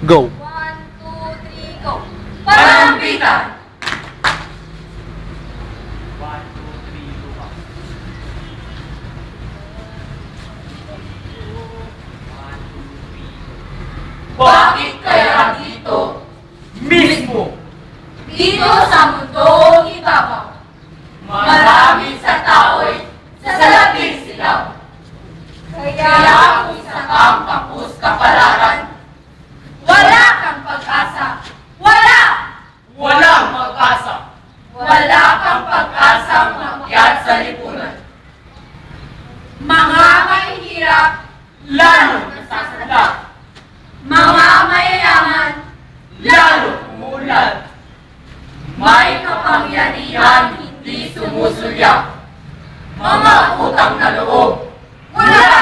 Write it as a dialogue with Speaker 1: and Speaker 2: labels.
Speaker 1: Go!
Speaker 2: 1, 2, 3, go!
Speaker 3: Palambitan!
Speaker 4: 1, 2, 3, luha. 1, 2, 3,
Speaker 3: Bakit kaya dito? Mismo!
Speaker 2: Dito sa mundong ibabaw,
Speaker 3: Marami sa tao'y sasalapin sila. Kaya kung isa kang kapus kapalaran,
Speaker 2: wala kang pag-asa. Wala!
Speaker 3: walang mag-asa. Wala kang pag-asang makyat sa lipunan.
Speaker 2: Mga mahihirap,
Speaker 3: Lalo nasasala,
Speaker 2: mga mayayaman,
Speaker 3: lalo umuulan. May kapangyarihan hindi sumusulya. Mga utang na loob mula